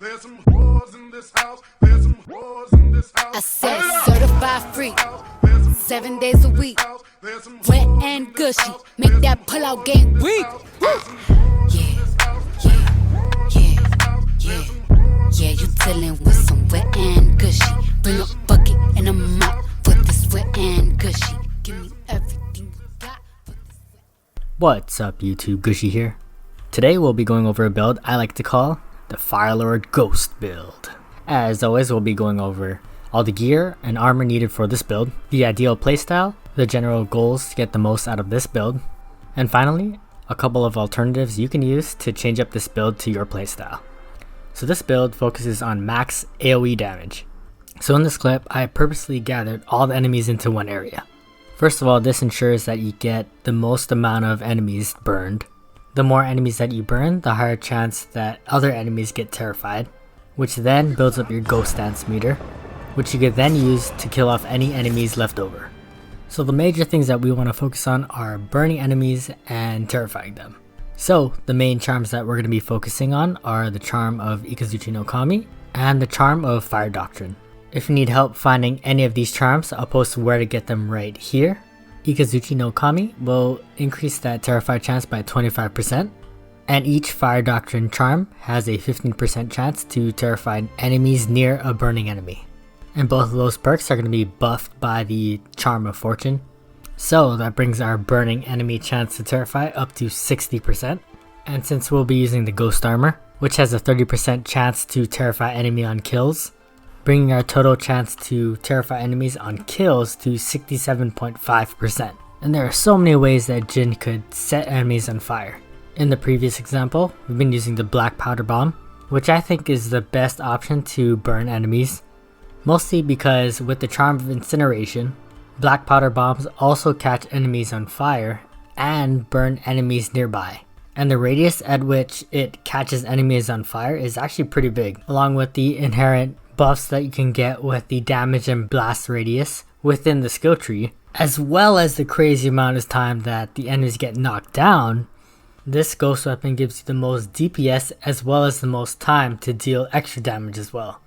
There's some whores in this house. There's some whores in this house. I said certified freak, 7 days a week, wet and gushy, make that pull-out game weak. Yeah, you dealing with some wet and gushy. Bring a bucket and a mop for this wet and gushy. Give me everything you got for this wet. What's up YouTube, Gushy here. Today we'll be going over a build I like to call the Firelord Ghost build. As always, we'll be going over all the gear and armor needed for this build, the ideal playstyle, the general goals to get the most out of this build, and finally, a couple of alternatives you can use to change up this build to your playstyle. So this build focuses on max AoE damage. So in this clip, I purposely gathered all the enemies into one area. First of all, this ensures that you get the most amount of enemies burned. The more enemies that you burn, the higher chance that other enemies get terrified, which then builds up your ghost dance meter, which you could then use to kill off any enemies left over. So the major things that we want to focus on are burning enemies and terrifying them. So the main charms that we're going to be focusing on are the charm of Ikazuchi no Kami and the charm of Fire Doctrine. If you need help finding any of these charms, I'll post where to get them right here. Ikazuchi no Kami will increase that terrify chance by 25%, and each Fire Doctrine charm has a 15% chance to terrify enemies near a burning enemy. And both of those perks are going to be buffed by the Charm of Fortune. So that brings our burning enemy chance to terrify up to 60%. And since we'll be using the Ghost Armor, which has a 30% chance to terrify enemy on kills, bringing our total chance to terrify enemies on kills to 67.5%. And there are so many ways that Jin could set enemies on fire. In the previous example, we've been using the Black Powder Bomb, which I think is the best option to burn enemies. Mostly because with the Charm of Incineration, Black Powder Bombs also catch enemies on fire and burn enemies nearby. And the radius at which it catches enemies on fire is actually pretty big, along with the inherent buffs that you can get with the damage and blast radius within the skill tree, as well as the crazy amount of time that the enemies get knocked down. This ghost weapon gives you the most DPS as well as the most time to deal extra damage as well.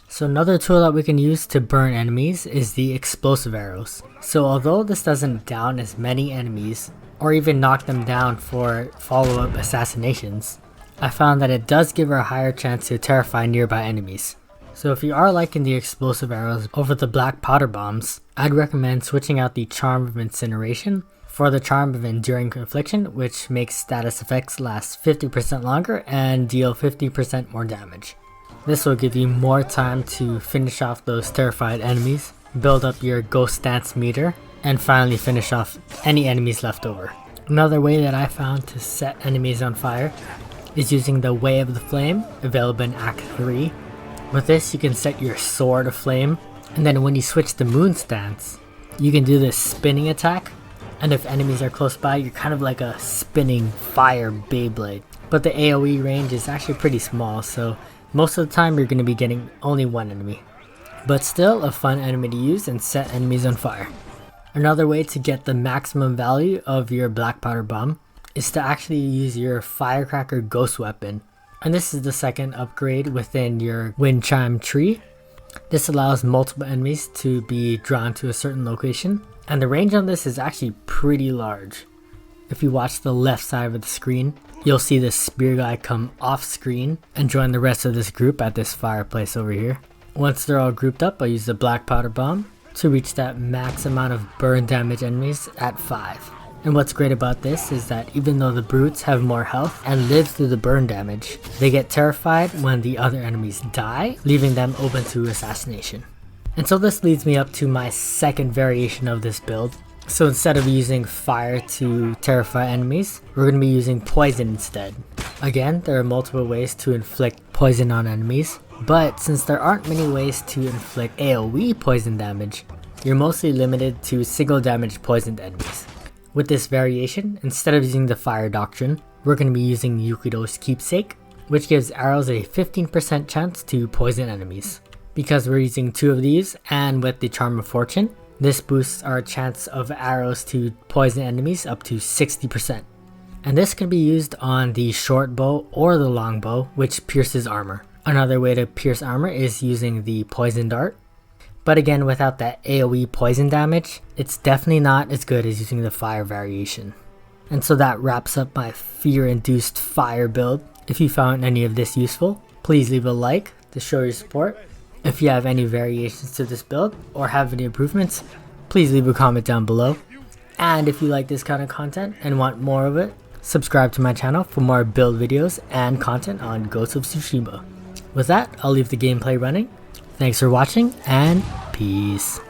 So another tool that we can use to burn enemies is the explosive arrows. So although this doesn't down as many enemies or even knock them down for follow-up assassinations, I found that it does give her a higher chance to terrify nearby enemies. So if you are liking the explosive arrows over the Black Powder Bombs, I'd recommend switching out the Charm of Incineration for the Charm of Enduring Affliction, which makes status effects last 50% longer and deal 50% more damage. This will give you more time to finish off those terrified enemies, build up your ghost dance meter, and finally finish off any enemies left over. Another way that I found to set enemies on fire is using the Way of the Flame, available in Act 3. With this, you can set your Sword aflame, and then when you switch to Moon Stance, you can do this spinning attack, and if enemies are close by, you're kind of like a spinning fire Beyblade. But the AoE range is actually pretty small, so most of the time you're going to be getting only one enemy. But still a fun enemy to use and set enemies on fire. Another way to get the maximum value of your Black Powder Bomb is to actually use your Firecracker Ghost Weapon. And this is the second upgrade within your Wind Chime tree. This allows multiple enemies to be drawn to a certain location, and the range on this is actually pretty large. If you watch the left side of the screen, you'll see the spear guy come off screen and join the rest of this group at this fireplace over here. Once they're all grouped up, I'll use the Black Powder Bomb to reach that max amount of burn damage enemies at 5. And what's great about this is that even though the brutes have more health and live through the burn damage, they get terrified when the other enemies die, leaving them open to assassination. And so this leads me up to my second variation of this build. So instead of using fire to terrify enemies, we're going to be using poison instead. Again, there are multiple ways to inflict poison on enemies, but since there aren't many ways to inflict AoE poison damage, you're mostly limited to single damage poisoned enemies. With this variation, instead of using the Fire Doctrine, we're going to be using Yukido's Keepsake, which gives arrows a 15% chance to poison enemies. Because we're using 2 of these, and with the Charm of Fortune, this boosts our chance of arrows to poison enemies up to 60%. And this can be used on the short bow or the long bow, which pierces armor. Another way to pierce armor is using the poison dart. But again, without that AoE poison damage, it's definitely not as good as using the fire variation. And so that wraps up my fear-induced fire build. If you found any of this useful, please leave a like to show your support. If you have any variations to this build or have any improvements, please leave a comment down below. And if you like this kind of content and want more of it, subscribe to my channel for more build videos and content on Ghost of Tsushima. With that, I'll leave the gameplay running. Thanks for watching, and peace.